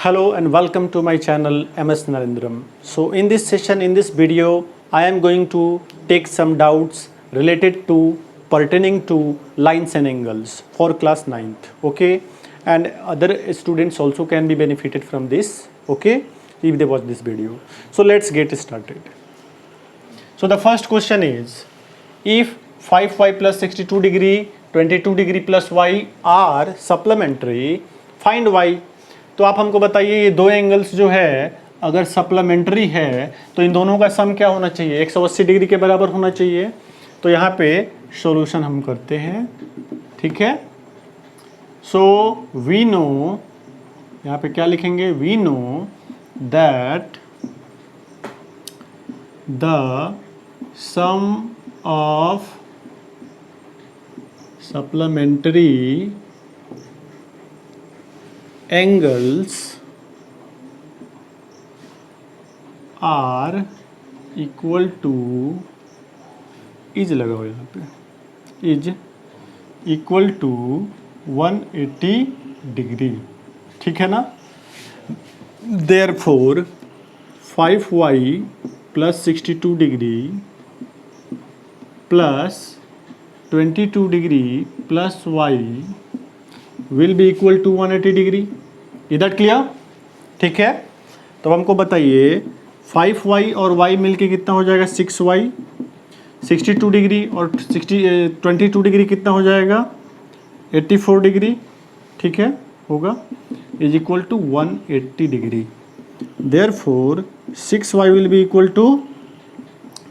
Hello and welcome to my channel MS Narendram. So in this session, in this video, I am going to take some doubts related to pertaining to lines and angles for class 9th, okay? And other students also can be benefited from this, okay? If they watch this video. So let's get started. So the first question is, if 5y plus 62 degree, 22 degree plus y are supplementary, find y. तो आप हमको बताइए ये दो angles जो है अगर supplementary है तो इन दोनों का सम क्या होना चाहिए, 180 डिग्री के बराबर होना चाहिए। तो यहाँ पे सॉल्यूशन हम करते हैं, ठीक है। सो वी नो, यहाँ पे क्या लिखेंगे, we know that the sum of supplementary angles are equal to is लगा हुआ यहाँ पे is equal to 180 डिग्री, ठीक है ना। Therefore 5y plus 62 degree plus 22 degree plus y will be equal to 180 degree. Is that clear? ठीक है। तो हमको बताइए 5y और y मिलके कितना हो जाएगा, 6y। 62 डिग्री और 22 डिग्री कितना हो जाएगा, 84 डिग्री, ठीक है, होगा, is equal to 180 degree. Therefore 6y will be equal to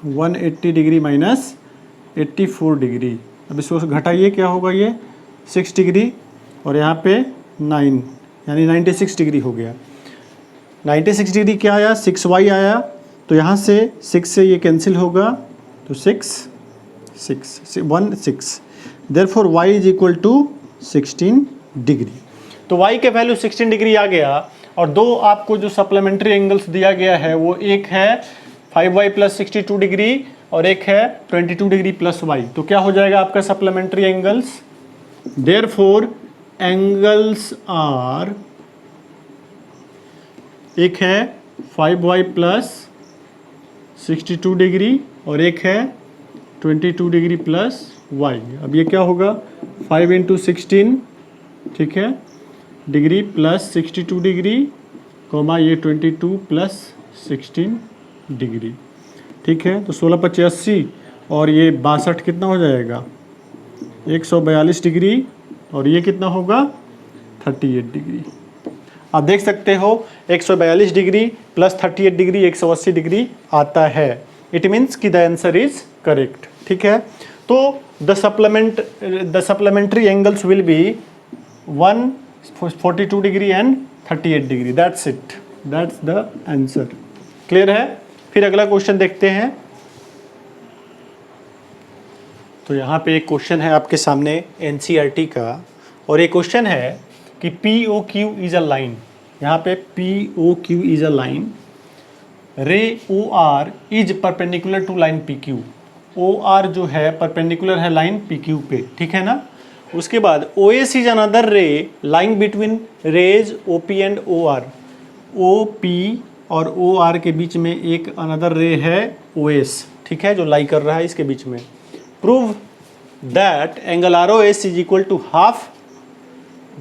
180 degree minus 84 degree. अब इसको घटाइए, क्या होगा ये 6 डिग्री और यहाँ पे 9 यानी 96 डिग्री हो गया। 96 डिग्री क्या आया, 6y आया, तो यहाँ से 6 से ये कैंसिल होगा, तो 6 therefore y is equal to 16 degree. तो y के वैल्यू 16 डिग्री आ गया और दो आपको जो सप्लीमेंट्री एंगल्स दिया गया है वो एक है 5y प्लस 62 डिग्री और एक है 22 डिग्री प्लस y। तो क्या हो जाएगा आपका supplementary angles, therefore angles are, एक है 5y प्लस 62 डिग्री और एक है 22 डिग्री प्लस y। अब ये क्या होगा, 5 इंटू 16, ठीक है, डिग्री प्लस 62 डिग्री कोमा ये 22 प्लस 16 डिग्री, ठीक है। तो 16 × 80 और ये 62 कितना हो जाएगा, 142 डिग्री और ये कितना होगा 38 डिग्री। आप देख सकते हो 142 डिग्री प्लस 38 डिग्री 180 डिग्री आता है। इट मीन्स कि द आंसर इज करेक्ट, ठीक है। तो the supplementary angles will be 142 degree and 38 degree. That's it, that's the answer. Clear है? फिर अगला क्वेश्चन देखते हैं। तो यहाँ पे एक क्वेश्चन है आपके सामने एनसीईआरटी का और एक क्वेश्चन है कि POQ इज अ लाइन। यहाँ पे POQ is a line, ray OR is perpendicular to line PQ। OR जो है परपेंडिकुलर है लाइन PQ पे, ठीक है ना। उसके बाद OS is another ray line between rays OP and OR। OP और OR के बीच में एक अनदर रे है OS, ठीक है, जो लाई कर रहा है इसके बीच में। Prove that angle ROS is equal to half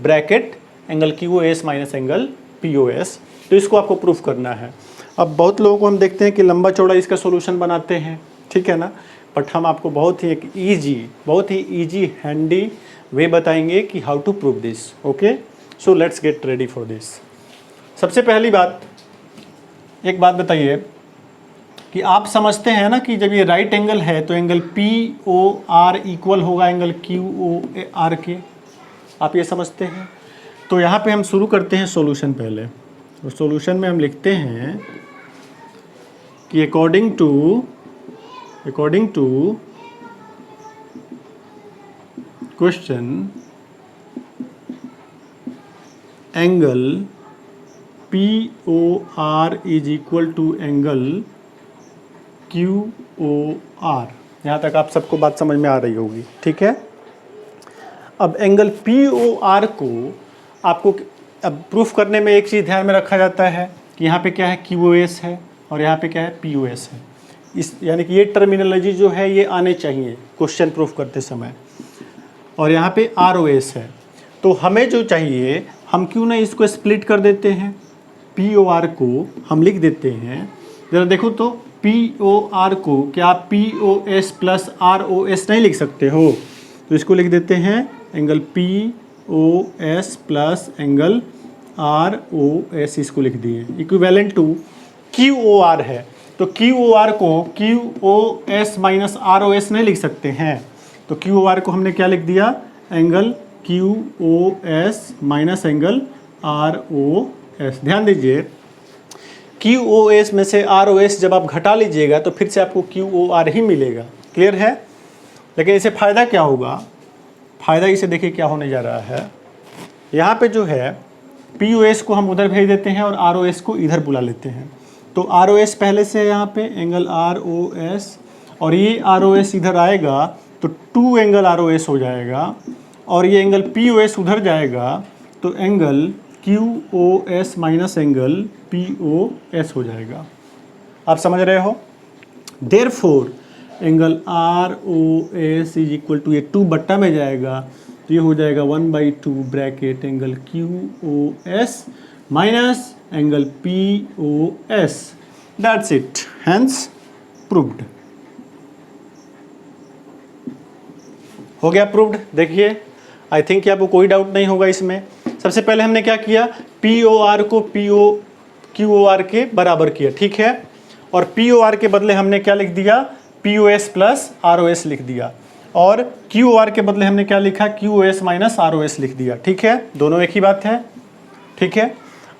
bracket angle QOS minus angle POS। तो इसको आपको प्रूफ करना है। अब बहुत लोगों को हम देखते हैं कि लंबा चौड़ा इसका सॉल्यूशन बनाते हैं, ठीक है ना, बट हम आपको बहुत ही ईजी हैंडी वे बताएंगे कि how to prove this. Okay, so let's get ready for this. सबसे पहली बात, एक बात बताइए कि आप समझते हैं ना कि जब ये राइट एंगल है तो एंगल POR इक्वल होगा एंगल QOR के, आप ये समझते हैं। तो यहाँ पे हम शुरू करते हैं सॉल्यूशन पहले। तो सॉल्यूशन में हम लिखते हैं कि according to question angle POR is equal to angle QOR। यहाँ तक आप सबको बात समझ में आ रही होगी, ठीक है। अब एंगल POR को आपको अब प्रूफ करने में एक चीज़ ध्यान में रखा जाता है कि यहाँ पे क्या है, QoS है और यहाँ पे क्या है, PoS है। इस यानी कि ये टर्मिनोलॉजी जो है ये आने चाहिए क्वेश्चन प्रूफ करते समय। और यहाँ पे RoS है। तो हमें जो चाहिए, हम क्यों ना इसको स्प्लिट कर देते हैं, POR को हम लिख देते हैं। ज़रा देखो तो POR को क्या आप POS प्लस RoS नहीं लिख सकते हो? तो इसको लिख देते हैं angle POS plus angle RoS, इसको लिख दिए। इक्विवेलेंट टू QOR है, तो QOR को QoS माइनस RoS नहीं लिख सकते हैं। तो QOR को हमने क्या लिख दिया, angle QoS minus angle RoS। ध्यान दीजिए, QoS में से RoS जब आप घटा लीजिएगा तो फिर से आपको QOR ही मिलेगा। क्लियर है? लेकिन इसे फ़ायदा क्या होगा, फ़ायदा इसे देखिए क्या होने जा रहा है। यहाँ पे जो है POS को हम उधर भेज देते हैं और RoS को इधर बुला लेते हैं। तो RoS पहले से है यहाँ पे एंगल RoS, और ये RoS इधर आएगा तो 2 एंगल RoS हो जाएगा, और ये एंगल POS उधर जाएगा तो angle QoS minus angle POS हो जाएगा। आप समझ रहे हो? Therefore angle RoS is equal to, ये 2 बट्टा में जाएगा तो ये हो जाएगा 1/2 bracket angle QoS minus angle POS। That's it, hence proved. हो गया प्रूव्ड। देखिए, आई थिंक कि आपको कोई डाउट नहीं होगा इसमें। सबसे पहले हमने क्या किया, POR को QOR के बराबर किया, ठीक है, और POR के बदले हमने क्या लिख दिया, POS प्लस RoS लिख दिया, और QOR के बदले हमने क्या लिखा, QoS माइनस RoS लिख दिया। ठीक है, दोनों एक ही बात है। ठीक है,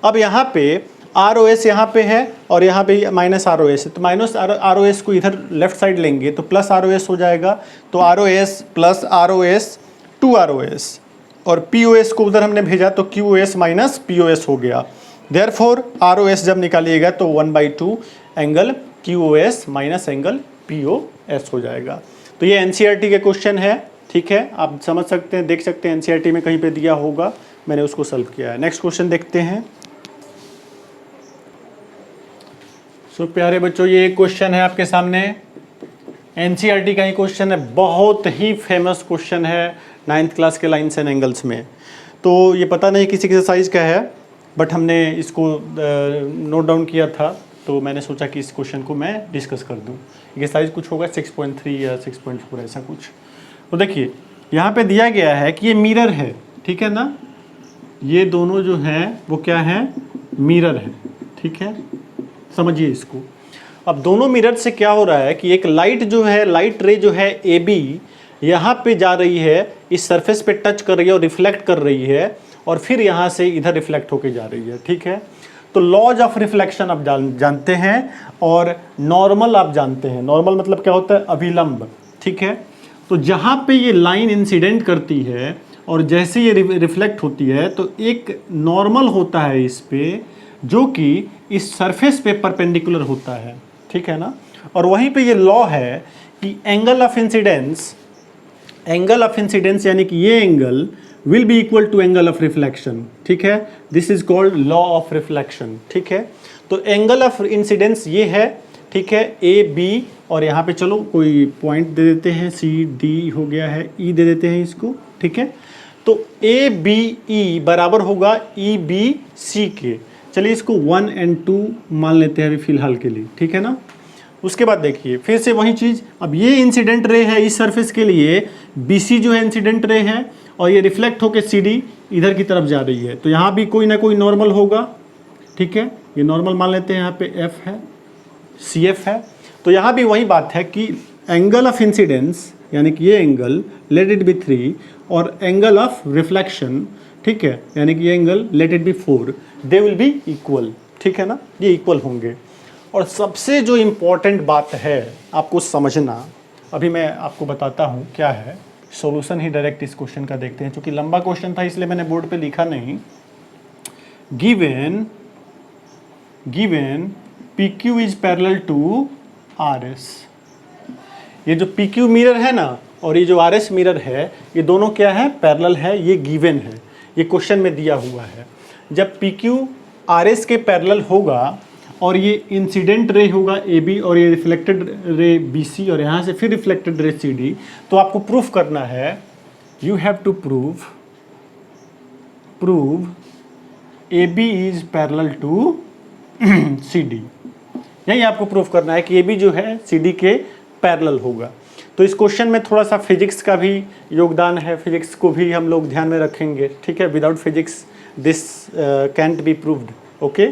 अब यहाँ पे RoS यहाँ पे है और यहाँ पे माइनस RoS है, तो माइनस RoS को इधर लेफ्ट साइड लेंगे तो प्लस RoS हो जाएगा। तो RoS प्लस RoS 2 RoS, और POS को उधर हमने भेजा तो QoS माइनस POS हो गया। देयरफॉर RoS जब निकालिएगा तो 1/2 angle QoS minus angle POS हो जाएगा। तो ये NCERT के क्वेश्चन है। ठीक है, आप समझ सकते हैं, देख सकते हैं, NCERT में कहीं पे दिया होगा, मैंने उसको सॉल्व किया है। नेक्स्ट क्वेश्चन देखते हैं। सो प्यारे बच्चों, ये एक क्वेश्चन है आपके सामने, NCERT का ही क्वेश्चन है, बहुत ही फेमस क्वेश्चन है 9th क्लास के लाइन्स एंड एंगल्स में। तो ये पता नहीं किसी एक्सरसाइज का है, बट हमने इसको नोट डाउन किया था, तो मैंने सोचा कि इस क्वेश्चन को मैं डिस्कस कर दूं। एक्सरसाइज कुछ होगा 6.3 या 6.4 ऐसा कुछ। तो देखिए, यहाँ पे दिया गया है कि ये मिरर है, ठीक है ना, ये दोनों जो हैं वो क्या है, मिरर है। ठीक है, समझिए इसको। अब दोनों मिरर से क्या हो रहा है कि एक लाइट जो है, लाइट रे जो है AB यहाँ पे जा रही है, इस सरफेस पे टच कर रही है और रिफ्लेक्ट कर रही है, और फिर यहाँ से इधर रिफ्लेक्ट होके जा रही है। ठीक है, तो लॉज ऑफ रिफ्लेक्शन आप जानते हैं, और नॉर्मल आप जानते हैं। नॉर्मल मतलब क्या होता है, अभिलंब। ठीक है, तो जहाँ पे ये लाइन इंसिडेंट करती है और जैसे ये रिफ्लेक्ट होती है, तो एक नॉर्मल होता है इस पे, जो कि इस सरफेस पे परपेंडिकुलर होता है। ठीक है ना, और वहीं पे ये लॉ है कि एंगल ऑफ इंसिडेंस यानी कि ये angle will be equal to angle of reflection. ठीक है, this is called law of reflection. ठीक है, तो एंगल ऑफ इंसिडेंस ये है। ठीक है, AB, और यहाँ पे चलो कोई पॉइंट दे देते हैं, CD हो गया है, E दे देते हैं इसको। ठीक है, तो ABE बराबर होगा EBC के। चलिए इसको 1 और 2 मान लेते हैं अभी फिलहाल के लिए। ठीक है ना, उसके बाद देखिए फिर से वही चीज़, अब ये इंसिडेंट रे है इस सरफेस के लिए, BC जो है इंसिडेंट रे है, और ये रिफ्लेक्ट होकर CD इधर की तरफ जा रही है, तो यहाँ भी कोई ना कोई नॉर्मल होगा। ठीक है, ये नॉर्मल मान लेते हैं, यहाँ पे F है, CF है। तो यहाँ भी वही बात है कि एंगल ऑफ इंसिडेंस यानी कि ये एंगल लेट इट बी 3, और एंगल ऑफ रिफ्लेक्शन, ठीक है, यानी कि ये angle let it be 4, they will be equal. ठीक है ना, ये इक्वल होंगे। और सबसे जो इम्पोर्टेंट बात है आपको समझना, अभी मैं आपको बताता हूँ क्या है। सॉल्यूशन ही डायरेक्ट इस क्वेश्चन का देखते हैं, क्योंकि लंबा क्वेश्चन था इसलिए मैंने बोर्ड पे लिखा नहीं। Given PQ is parallel to RS। ये जो PQ मिरर है ना, और ये जो RS मिरर है, ये दोनों क्या है, पैरेलल है, ये गिवन है, ये क्वेश्चन में दिया हुआ है। जब पी क्यू आर एस के पैरेलल होगा और ये इंसिडेंट रे होगा ए बी और ये रिफ्लेक्टेड रे बी सी और यहाँ से फिर रिफ्लेक्टेड रे सी डी, तो आपको प्रूफ करना है, you have to prove A B is parallel to C D. यही आपको प्रूफ करना है कि ए बी जो है सी डी के पैरेलल होगा। तो इस क्वेश्चन में थोड़ा सा फिजिक्स का भी योगदान है, फिजिक्स को भी हम लोग ध्यान में रखेंगे, ठीक है। Without physics this cantt be proved, okay,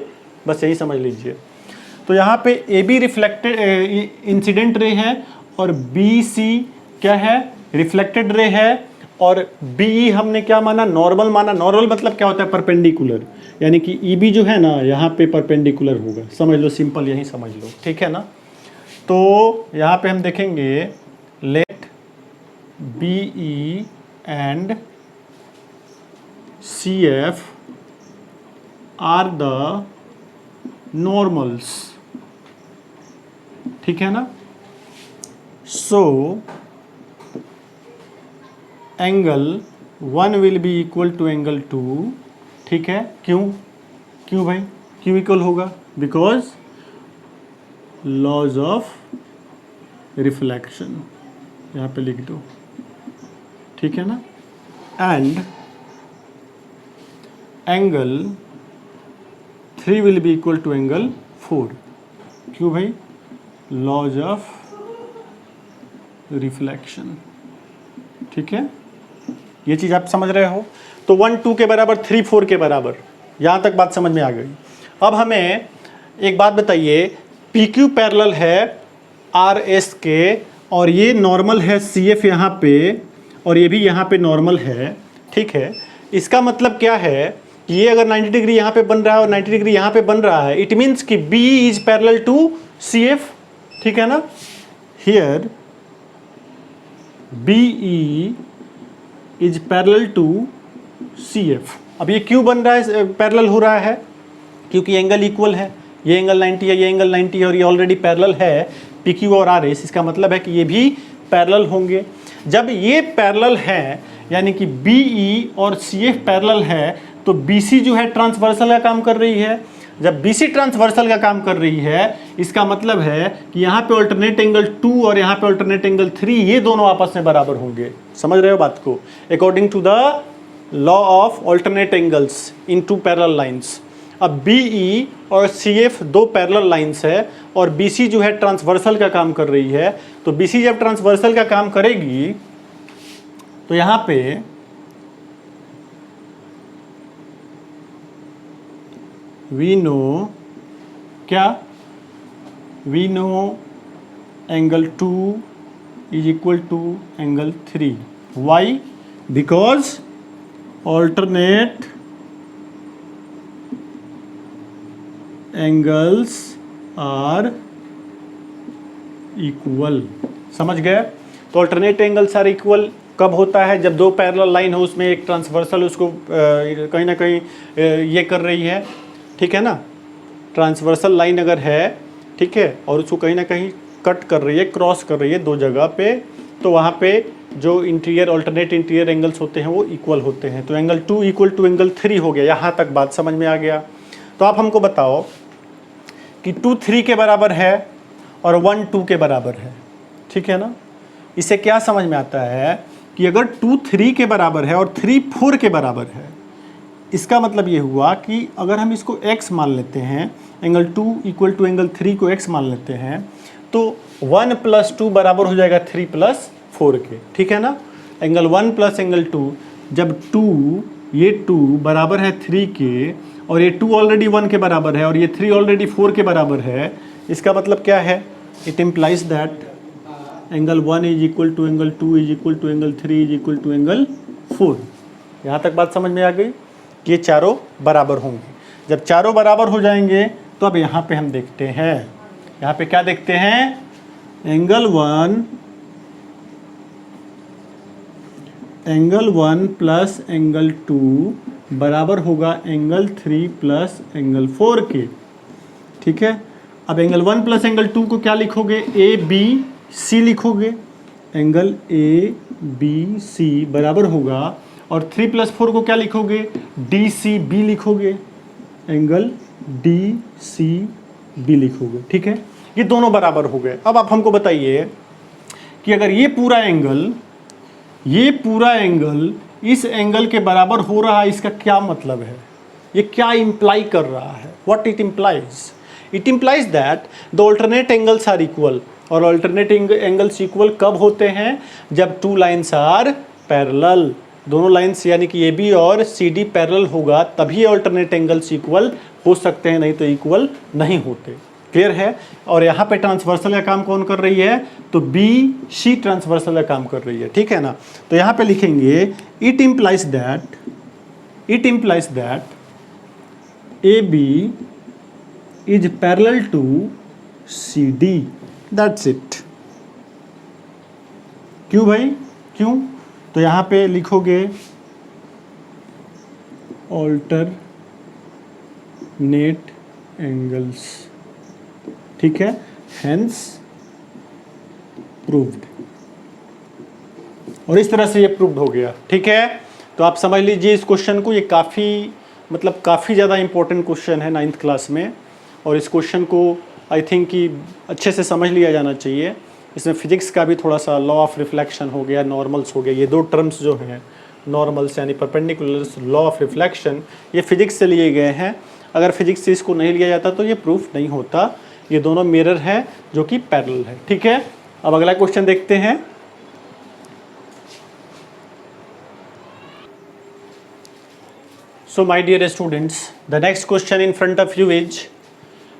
बस यही समझ लीजिए। तो यहाँ पे A be reflected incident ray है और बी सी क्या है, रिफ्लेक्टेड रे है, और बी हमने क्या माना, नॉर्मल माना। नॉर्मल मतलब क्या होता है, परपेंडिकुलर, यानी कि ई बी जो है ना यहाँ पे परपेंडिकुलर होगा, समझ लो, सिंपल यही समझ लो, ठीक है ना। तो यहाँ पे हम देखेंगे let B E and C F are the normals, ठीक है ना। So angle 1 will be equal to angle 2, ठीक है। क्यों भाई, क्यों इक्वल होगा, बिकॉज लॉज ऑफ रिफ्लेक्शन, यहाँ पे लिख दो, ठीक है ना। And angle 3 will be equal to angle 4, क्यों भाई, लॉज ऑफ रिफ्लेक्शन, ठीक है। ये चीज़ आप समझ रहे हो। तो 1 2 के बराबर, 3 4 के बराबर, यहाँ तक बात समझ में आ गई। अब हमें एक बात बताइए, पी क्यू पैरेलल है आर एस के और ये नॉर्मल है सी एफ यहाँ पे और ये भी यहाँ पे नॉर्मल है, ठीक है। इसका मतलब क्या है कि ये अगर 90 डिग्री यहाँ पे बन रहा है और 90 डिग्री यहाँ पे बन रहा है, इट मीन्स कि B is parallel to C F, ठीक है ना। Here B E is parallel to C F. अब ये क्यों बन रहा है, पैरेलल हो रहा है, क्योंकि एंगल इक्वल है, ये एंगल 90 है, ये एंगल 90 है और ये ऑलरेडी पैरेलल है पी क्यू और आर एस। इसका मतलब है कि ये भी पैरेलल होंगे। जब ये पैरेलल है यानी कि बी ई और सी एफ पैरेलल है, तो बी सी जो है ट्रांसवर्सल का काम कर रही है। जब बी सी ट्रांसवर्सल का काम कर रही है, इसका मतलब है कि यहाँ पे अल्टरनेट एंगल 2 और यहाँ पे अल्टरनेट एंगल 3, ये दोनों आपस में बराबर होंगे। समझ रहे हो बात को, according to the law of alternate angles in two parallel lines. अब बी ई और सी एफ दो पैरेलल लाइंस है और बी सी जो है ट्रांसवर्सल का काम कर रही है। तो बी सी जब ट्रांसवर्सल का काम करेगी तो यहाँ पे वी नो क्या, we know angle 2 is equal to angle 3। Why, because alternate angles are equal. समझ गए। तो ऑल्टरनेट एंगल्स आर इक्वल कब होता है, जब दो पैरेलल लाइन हो, उसमें एक ट्रांसवर्सल उसको कहीं ना कहीं ये कर रही है, ठीक है ना। ट्रांसवर्सल लाइन अगर है, ठीक है, और उसको कहीं ना कहीं कट कर रही है, क्रॉस कर रही है दो जगह पे, तो वहाँ पे जो इंटीरियर ऑल्टरनेट इंटीरियर एंगल्स होते हैं वो इक्वल होते हैं। तो एंगल 2 इक्वल टू एंगल 3 हो गया। यहाँ तक बात समझ में आ गया। तो आप हमको बताओ कि 2 3 के बराबर है और 1 2 के बराबर है, ठीक है ना। इससे क्या समझ में आता है कि अगर 2 3 के बराबर है और 3 4 के बराबर है, इसका मतलब ये हुआ कि अगर हम इसको x मान लेते हैं, एंगल 2 इक्वल टू एंगल 3 को x मान लेते हैं, तो 1 + 2 बराबर हो जाएगा 3 + 4 के, ठीक है ना। एंगल 1 + एंगल 2, जब 2 ये 2 बराबर है 3 के और ये 2 ऑलरेडी 1 के बराबर है और ये 3 ऑलरेडी 4 के बराबर है, इसका मतलब क्या है, it implies that angle 1 is equal to angle 2 is equal to angle 3 is equal to angle 4। यहाँ तक बात समझ में आ गई। ये चारों बराबर होंगे। जब चारों बराबर हो जाएंगे तो अब यहाँ पे हम देखते हैं, यहाँ पे क्या देखते हैं, एंगल 1 प्लस एंगल 2 बराबर होगा एंगल 3 प्लस एंगल 4 के, ठीक है। अब एंगल 1 प्लस एंगल 2 को क्या लिखोगे, ए बी सी लिखोगे। एंगल ए बी सी बराबर होगा, और 3 + 4 को क्या लिखोगे, डी सी बी लिखोगे, एंगल डी सी बी लिखोगे, ठीक है। ये दोनों बराबर हो गए। अब आप हमको बताइए कि अगर ये पूरा एंगल इस एंगल के बराबर हो रहा है, इसका क्या मतलब है, ये क्या इंप्लाई कर रहा है, what it implies? It implies that the alternate angles are equal. और ऑल्टरनेट एंगल्स इक्वल कब होते हैं? जब टू लाइन्स आर पैरेलल, दोनों लाइन्स यानी कि ए बी और सी डी पैरेलल होगा तभी ऑल्टरनेट एंगल्स इक्वल हो सकते हैं, नहीं तो इक्वल नहीं होते। क्लियर है? और यहाँ पे ट्रांसवर्सल का काम कौन कर रही है? तो बी सी ट्रांसवर्सल का काम कर रही है, ठीक है ना। तो यहाँ पे लिखेंगे it implies that A B is parallel to C D, that's it. क्यों भाई, क्यों? तो यहाँ पे लिखोगे ऑल्टरनेट एंगल्स, ठीक है, हेंस प्रूव्ड। और इस तरह से ये प्रूव्ड हो गया, ठीक है। तो आप समझ लीजिए इस क्वेश्चन को, ये काफ़ी ज़्यादा इंपॉर्टेंट क्वेश्चन है 9th क्लास में। और इस क्वेश्चन को आई थिंक कि अच्छे से समझ लिया जाना चाहिए। इसमें फिजिक्स का भी थोड़ा सा लॉ ऑफ रिफ्लेक्शन हो गया, नॉर्मल्स हो गया। ये दो टर्म्स जो हैं, नॉर्मल्स यानी परपेंडिकुलर्स, लॉ ऑफ रिफ्लेक्शन, ये फिजिक्स से लिए गए हैं। अगर फिजिक्स से इसको नहीं लिया जाता तो ये प्रूफ नहीं होता। ये दोनों मिरर हैं जो कि पैरेलल है, ठीक है। अब अगला क्वेश्चन देखते हैं। So my dear students, the next question in front of you is,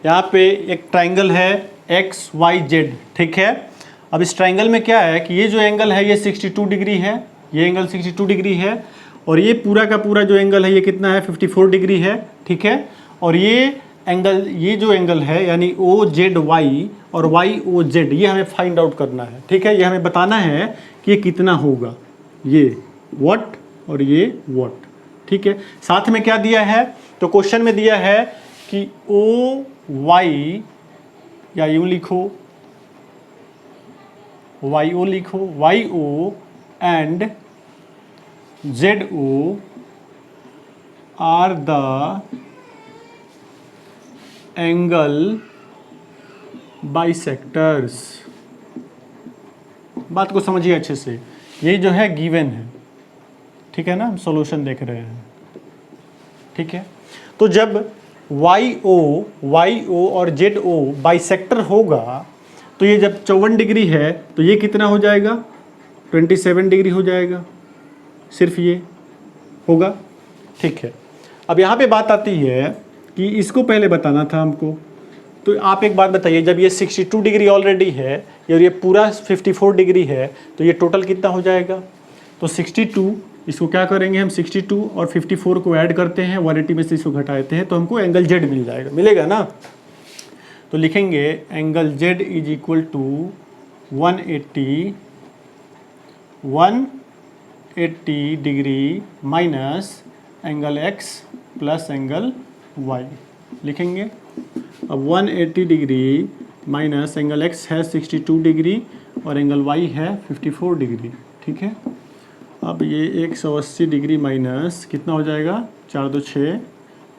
यहाँ पे एक ट्राइंगल है एक्स वाई जेड, ठीक है। अब इस ट्राइंगल में क्या है कि ये जो एंगल है ये 62 डिग्री है, ये एंगल 62 डिग्री है। और ये पूरा का पूरा जो एंगल है ये कितना है? 54 डिग्री है, ठीक है। और ये जो एंगल है यानी ओ जेड वाई और वाई ओ जेड, ये हमें फाइंड आउट करना है, ठीक है। ये हमें बताना है कि ये कितना होगा, ये व्हाट और ये व्हाट, ठीक है। साथ में क्या दिया है? तो क्वेश्चन में दिया है कि ओ वाई, या यूं लिखो वाई ओ लिखो, Y O and Z O are the angle bisectors. बात को समझिए अच्छे से, ये जो है गिवन है, ठीक है ना, हम सॉल्यूशन देख रहे हैं, ठीक है। तो जब वाई ओ और जेड ओ बाइसेक्टर होगा तो ये जब 54 डिग्री है तो ये कितना हो जाएगा? 27 डिग्री हो जाएगा, सिर्फ ये होगा, ठीक है। अब यहाँ पे बात आती है कि इसको पहले बताना था हमको। तो आप एक बात बताइए, जब ये 62 डिग्री ऑलरेडी है और ये पूरा 54 डिग्री है तो ये टोटल कितना हो जाएगा? तो 62, इसको क्या करेंगे हम, 62 और 54 को ऐड करते हैं, 180 में से इसको घटाते हैं तो हमको एंगल जेड मिलेगा ना। तो लिखेंगे angle Z is equal to 180 degree minus angle X plus angle Y लिखेंगे। अब 180 डिग्री माइनस एंगल एक्स है 62 डिग्री और एंगल वाई है 54 डिग्री, ठीक है। अब ये 180 डिग्री माइनस कितना हो जाएगा? 4 2 6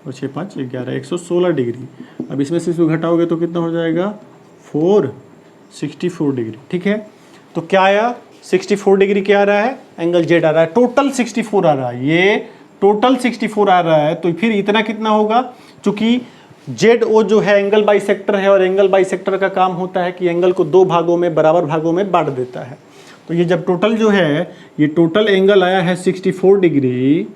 और 6 5 11, 116 डिग्री। अब इसमें से इसको घटाओगे तो कितना हो जाएगा? 464 डिग्री, ठीक है। तो क्या आया? 64 डिग्री क्या आ रहा है? एंगल जेड आ रहा है, टोटल 64 आ रहा है, ये टोटल 64 आ रहा है। तो फिर इतना कितना होगा? चूंकि जेड ओ जो है एंगल बाइसेक्टर है और एंगल बाइसेक्टर का काम होता है कि एंगल को दो भागों में, बराबर भागों में बांट देता है। तो ये जब टोटल जो है, ये टोटल एंगल आया है 64 डिग्री,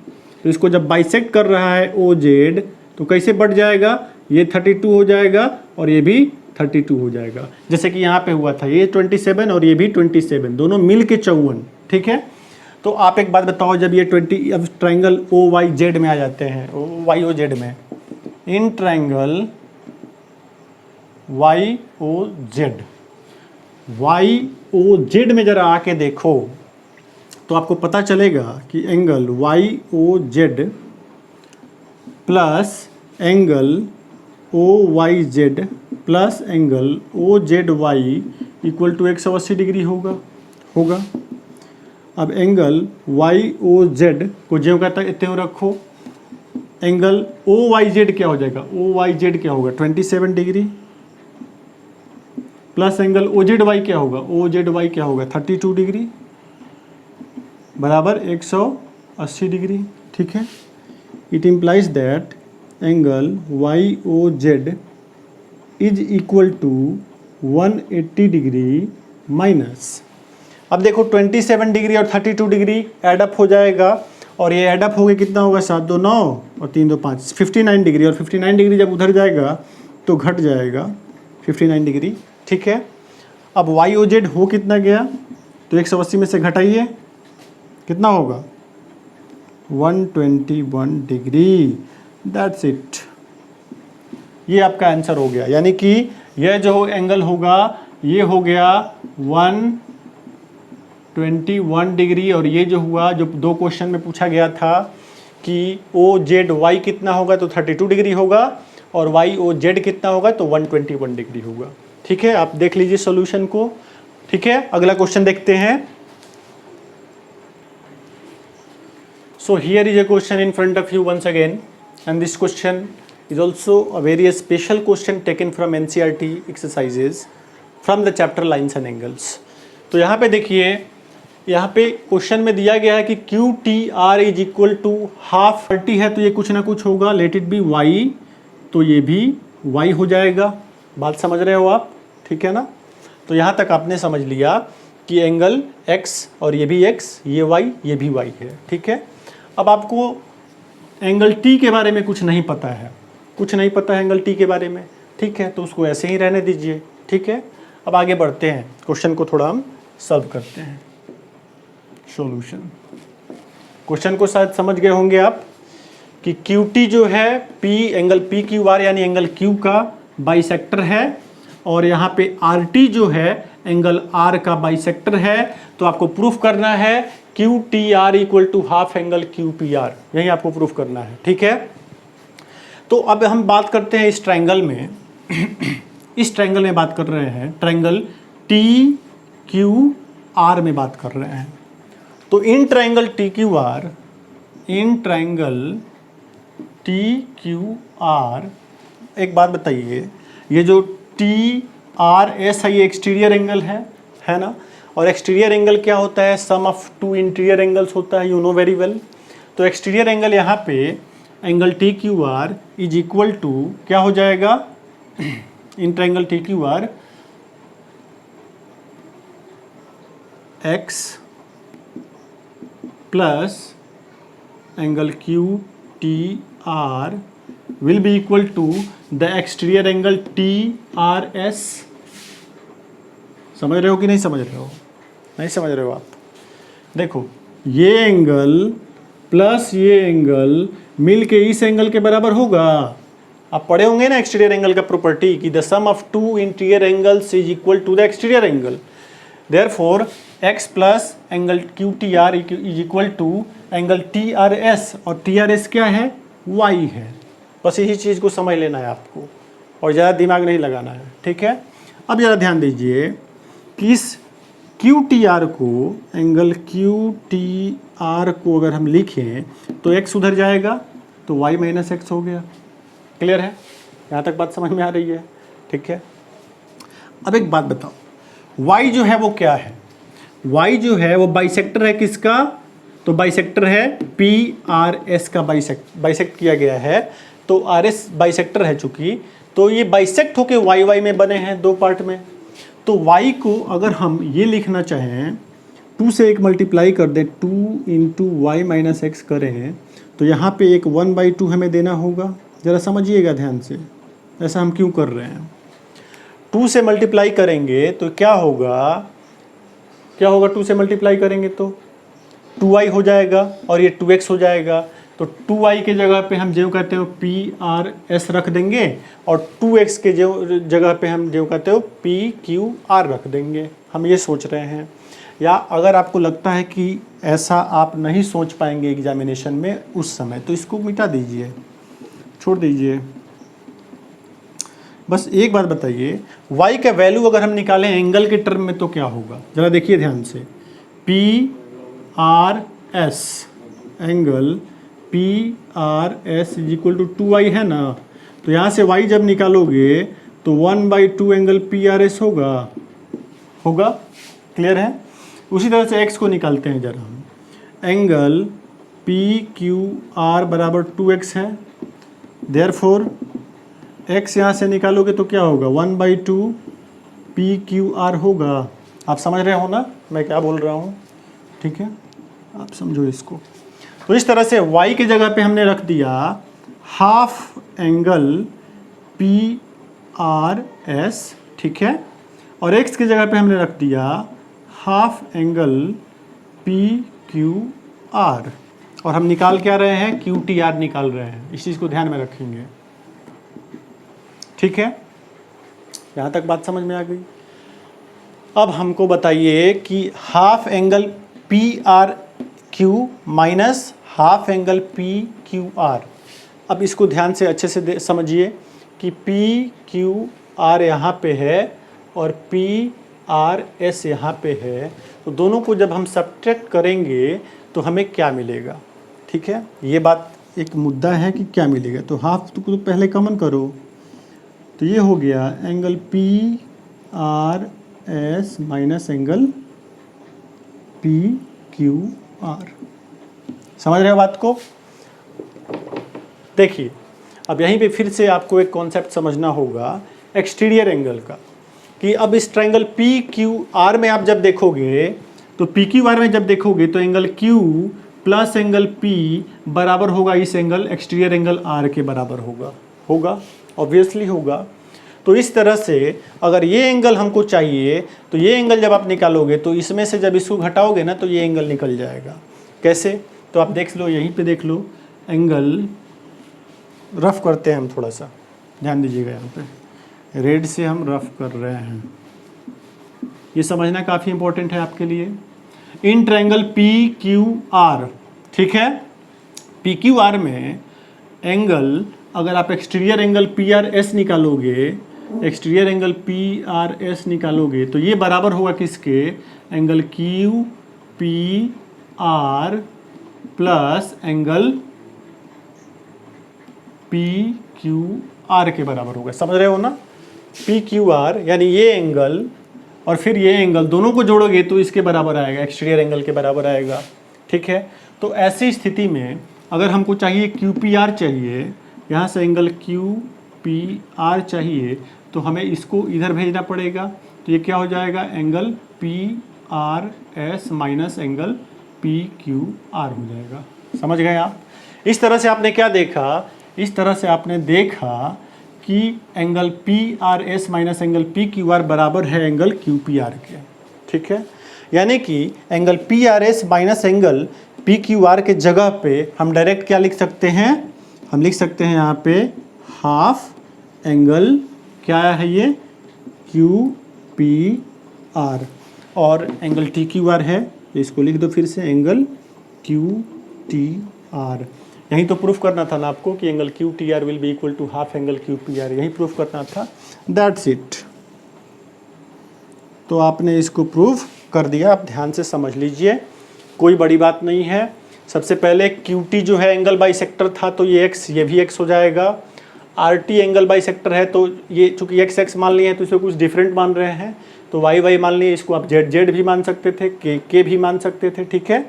तो इसको जब बाइसेक्ट कर रहा है ओ जेड तो कैसे बढ़ जाएगा? ये 32 हो जाएगा और ये भी 32 हो जाएगा, जैसे कि यहाँ पे हुआ था, ये 27 और ये भी 27, दोनों मिल के 54, ठीक है। तो आप एक बात बताओ, जब ये 20, अब ट्राइंगल ओ वाई जेड में आ जाते हैं, ओ वाई ओ जेड में, in triangle Y O Z में जरा आके देखो तो आपको पता चलेगा कि angle Y O Z plus angle O Y Z plus angle O Z Y equal to 180 degree होगा। अब एंगल वाई ओ जेड को ज्यों कहता है त्यों रखो, एंगल ओ वाई जेड क्या हो जाएगा, ओ वाई जेड क्या होगा 27 degree, plus angle O Z Y क्या होगा, ओ जेड वाई क्या होगा 32 डिग्री बराबर 180 डिग्री। ठीक है, it implies that angle Y O Z is equal to 180 degree minus, अब देखो 27 डिग्री और 32 डिग्री एडअप हो जाएगा, और ये एडअप हो गया कितना होगा 7 2 9 और 3 2 5 59 डिग्री, और 59 डिग्री जब उधर जाएगा तो घट जाएगा 59 डिग्री। ठीक है, अब वाई ओ जेड हो कितना गया, तो 180 में से घटाइए कितना होगा 121 डिग्री, दैट्स इट। ये आपका आंसर हो गया, यानी कि यह जो एंगल होगा ये हो गया 121 डिग्री, और ये जो हुआ जो दो क्वेश्चन में पूछा गया था कि ओ जेड वाई कितना होगा तो 32 डिग्री होगा, और वाई ओ जेड कितना होगा तो 121 डिग्री होगा। ठीक है, आप देख लीजिए सॉल्यूशन को। ठीक है, अगला क्वेश्चन देखते हैं। So here is a question in front of you once again, and this question is also a very special question taken from NCERT exercises from the chapter lines and angles. तो यहाँ पे देखिए, यहाँ पे question में दिया गया है कि Q T R is equal to half T है, तो ये कुछ ना कुछ होगा, लेट इट बी वाई, तो ये भी वाई हो जाएगा। बात समझ रहे हो आप? ठीक है ना, तो यहाँ तक आपने समझ लिया कि एंगल एक्स और ये भी एक्स, ये वाई, ये भी वाई है। ठीक है, अब आपको एंगल टी के बारे में कुछ नहीं पता है, कुछ नहीं पता है एंगल टी के बारे में। ठीक है, तो उसको ऐसे ही रहने दीजिए। ठीक है, अब आगे बढ़ते हैं, क्वेश्चन को थोड़ा हम सॉल्व करते हैं। सॉल्यूशन, क्वेश्चन को शायद समझ गए होंगे आप कि क्यू टी जो है P angle P Q are यानी एंगल क्यू का बाइसेक्टर है, और यहाँ पे आर टी जो है एंगल आर का बाइसेक्टर है। तो आपको प्रूफ करना है Q T R equal to half angle Q P R, यही आपको प्रूफ करना है। ठीक है, तो अब हम बात करते हैं इस ट्रायंगल में इस ट्रायंगल में बात कर रहे हैं, ट्रायंगल टी क्यू आर में बात कर रहे हैं। तो इन triangle T Q are, in triangle T Q are, एक बात बताइए, ये जो टी आर एस है ये एक्सटीरियर एंगल है ना, और एक्सटीरियर एंगल क्या होता है, sum of two interior angles होता है, यू नो वेरी वेल। तो एक्सटीरियर एंगल यहाँ पे angle T Q R is equal to क्या हो जाएगा, in triangle T Q R X plus angle Q T R will be equal to the exterior angle TRS। समझ रहे हो कि नहीं समझ रहे हो? नहीं समझ रहे हो आप? देखो, ये एंगल प्लस ये एंगल मिल के इस एंगल के बराबर होगा। आप पढ़े होंगे ना एक्सटीरियर एंगल का प्रॉपर्टी कि the sum of two interior angles is equal to the exterior angle. Therefore x plus angle Q T R is equal to angle TRS, और TRS क्या है, y है। बस यही चीज़ को समझ लेना है आपको, और ज़्यादा दिमाग नहीं लगाना है। ठीक है, अब ज़रा ध्यान दीजिए कि इस क्यू टी आर को, एंगल क्यू टी आर को अगर हम लिखें तो x उधर जाएगा तो y माइनस एक्स हो गया। क्लियर है? यहाँ तक बात समझ में आ रही है? ठीक है, अब एक बात बताओ, y जो है वो क्या है, y जो है वो बाइसेक्टर है किसका, तो बाइसेक्टर है पी आर एस का, बाइसेक्ट किया गया है, तो आर एस बाइसेक्टर है चूंकि, तो ये बाइसेक्ट होके वाई वाई में बने हैं दो पार्ट में। तो वाई को अगर हम ये लिखना चाहें, 2 से एक मल्टीप्लाई कर दें, 2 इंटू वाई माइनस एक्स करें, तो यहाँ पे एक 1/2 हमें देना होगा। ज़रा समझिएगा ध्यान से, ऐसा हम क्यों कर रहे हैं। 2 से मल्टीप्लाई करेंगे तो क्या होगा, 2 से मल्टीप्लाई करेंगे तो 2i हो जाएगा, और ये 2x हो जाएगा। तो 2i के जगह पे हम जो कहते हो PRS रख देंगे, और 2x के जो जगह पे हम जो कहते हो PQR रख देंगे। हम ये सोच रहे हैं, या अगर आपको लगता है कि ऐसा आप नहीं सोच पाएंगे एग्जामिनेशन में उस समय, तो इसको मिटा दीजिए, छोड़ दीजिए। बस एक बात बताइए, y का वैल्यू अगर हम निकालें एंगल के टर्म में तो क्या होगा, ज़रा देखिए ध्यान से। PRS angle P R S is equal to 2y है ना, तो यहाँ से y जब निकालोगे तो 1/2 एंगल पी आर एस होगा, क्लियर है। उसी तरह से x को निकालते हैं जरा हम, एंगल पी क्यू आर बराबर 2x है, देयरफॉर x यहाँ से निकालोगे तो क्या होगा 1/2 पी क्यू आर होगा। आप समझ रहे हो ना मैं क्या बोल रहा हूँ, ठीक है, आप समझो इसको। तो इस तरह से y की जगह पे हमने रख दिया half angle P R S, ठीक है, और x की जगह पे हमने रख दिया half angle P Q are, और हम निकाल क्या रहे हैं, क्यू टी आर निकाल रहे हैं। इस चीज़ को ध्यान में रखेंगे, ठीक है, यहाँ तक बात समझ में आ गई। अब हमको बताइए कि half angle P are Q minus half angle P Q are, अब इसको ध्यान से अच्छे से समझिए कि पी क्यू आर यहाँ पे है और पी आर एस यहाँ पे है, तो दोनों को जब हम सब्ट्रैक्ट करेंगे तो हमें क्या मिलेगा, ठीक है, ये बात एक मुद्दा है कि क्या मिलेगा। तो हाफ तो पहले कॉमन करो, तो ये हो गया angle P R S minus angle P Q are. समझ रहे हो बात को। देखिए अब यहीं पे फिर से आपको एक कॉन्सेप्ट समझना होगा एक्सटीरियर एंगल का, कि अब इस ट्रायंगल पी क्यू आर में आप जब देखोगे तो पी क्यू आर में जब देखोगे तो angle Q plus angle P बराबर होगा इस एंगल एक्सटीरियर एंगल आर के बराबर होगा ऑब्वियसली होगा। तो इस तरह से अगर ये एंगल हमको चाहिए तो ये एंगल जब आप निकालोगे तो इसमें से जब इसको घटाओगे ना तो ये एंगल निकल जाएगा। कैसे, तो आप देख लो, यहीं पे देख लो, एंगल रफ करते हैं हम, थोड़ा सा ध्यान दीजिएगा, यहाँ पे रेड से हम रफ कर रहे हैं, ये समझना काफ़ी इंपॉर्टेंट है आपके लिए। In triangle P Q R, ठीक है, पी क्यू आर में एंगल अगर आप exterior angle P R S निकालोगे, exterior angle P R S निकालोगे तो ये बराबर होगा किसके, angle Q P R plus angle P Q R के बराबर होगा। समझ रहे हो ना, पी क्यू आर यानी ये एंगल और फिर ये एंगल दोनों को जोड़ोगे तो इसके बराबर आएगा, एक्सटीरियर एंगल के बराबर आएगा, ठीक है। तो ऐसी स्थिति में अगर हमको चाहिए क्यू पी आर चाहिए, यहाँ से एंगल क्यू पी आर चाहिए, तो हमें इसको इधर भेजना पड़ेगा, तो ये क्या हो जाएगा, angle P R S minus angle P Q are हो जाएगा। समझ गए आप। इस तरह से आपने क्या देखा, इस तरह से आपने देखा कि angle P R S minus angle P Q are बराबर है एंगल क्यू पी आर के, ठीक है। यानी कि angle P R S minus angle P Q R के जगह पे हम डायरेक्ट क्या लिख सकते हैं, हम लिख सकते हैं यहाँ पे हाफ एंगल क्या है ये, क्यू पी आर, और एंगल टी क्यू आर है, इसको लिख दो फिर से, एंगल क्यू टी आर। यहीं तो प्रूफ करना था ना आपको कि angle Q T R will be equal to half angle Q P R, यही प्रूफ करना था, दैट्स इट। तो आपने इसको प्रूफ कर दिया, आप ध्यान से समझ लीजिए, कोई बड़ी बात नहीं है। सबसे पहले क्यू टी जो है एंगल बाइसेक्टर था तो ये एक्स, ये भी एक्स हो जाएगा। आर टी एंगल बाइसेक्टर है तो ये चूंकि एक्स एक्स मान लिए हैं तो इसे कुछ डिफरेंट मान रहे हैं, तो वाई वाई मान लिए, इसको आप जेड जेड भी मान सकते थे, के भी मान सकते थे, ठीक है।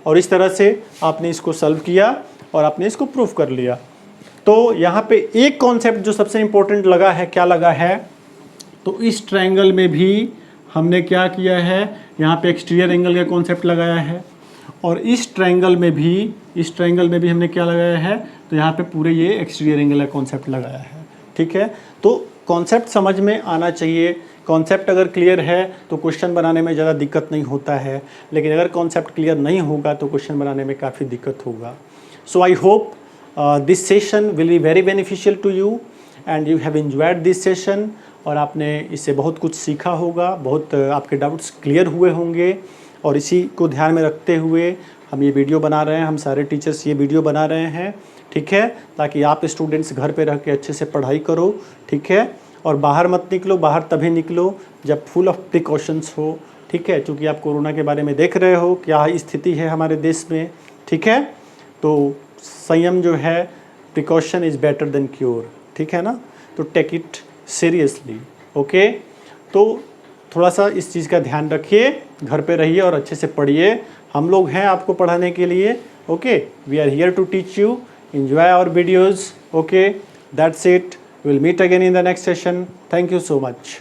और इस तरह से आपने इसको सॉल्व किया और आपने इसको प्रूफ कर लिया। तो यहाँ पे एक कॉन्सेप्ट जो सबसे इम्पोर्टेंट लगा है, क्या लगा है, तो इस ट्रायंगल में भी हमने क्या किया है, यहाँ पे एक्सटीरियर एंगल का कॉन्सेप्ट लगाया है, और इस ट्रायंगल में भी हमने क्या लगाया है, तो यहाँ पे पूरे ये एक्सटीरियर एंगल का कॉन्सेप्ट लगाया है, ठीक है। तो कॉन्सेप्ट समझ में आना चाहिए, कॉन्सेप्ट अगर क्लियर है तो क्वेश्चन बनाने में ज़्यादा दिक्कत नहीं होता है, लेकिन अगर कॉन्सेप्ट क्लियर नहीं होगा तो क्वेश्चन बनाने में काफ़ी दिक्कत होगा। So I hope this session will be very beneficial to you and you have enjoyed this session, और आपने इससे बहुत कुछ सीखा होगा, बहुत आपके डाउट्स क्लियर हुए होंगे, और इसी को ध्यान में रखते हुए हम ये वीडियो बना रहे हैं, हम सारे टीचर्स ये वीडियो बना रहे हैं, ठीक है, ताकि आप स्टूडेंट्स घर पे रह के अच्छे से पढ़ाई करो, ठीक है। और बाहर मत निकलो, बाहर तभी निकलो जब फुल ऑफ प्रिकॉशंस हो, ठीक है, क्योंकि आप कोरोना के बारे में देख रहे हो क्या स्थिति है हमारे देश में, ठीक है। तो संयम जो है, precaution is better than cure, ठीक है ना। तो टेक इट सीरियसली, ओके। तो थोड़ा सा इस चीज़ का ध्यान रखिए, घर पे रहिए और अच्छे से पढ़िए। हम लोग हैं आपको पढ़ाने के लिए, okay. We are here to teach you, enjoy our videos, okay। That's it, we'll meet again in the next session. Thank you so much.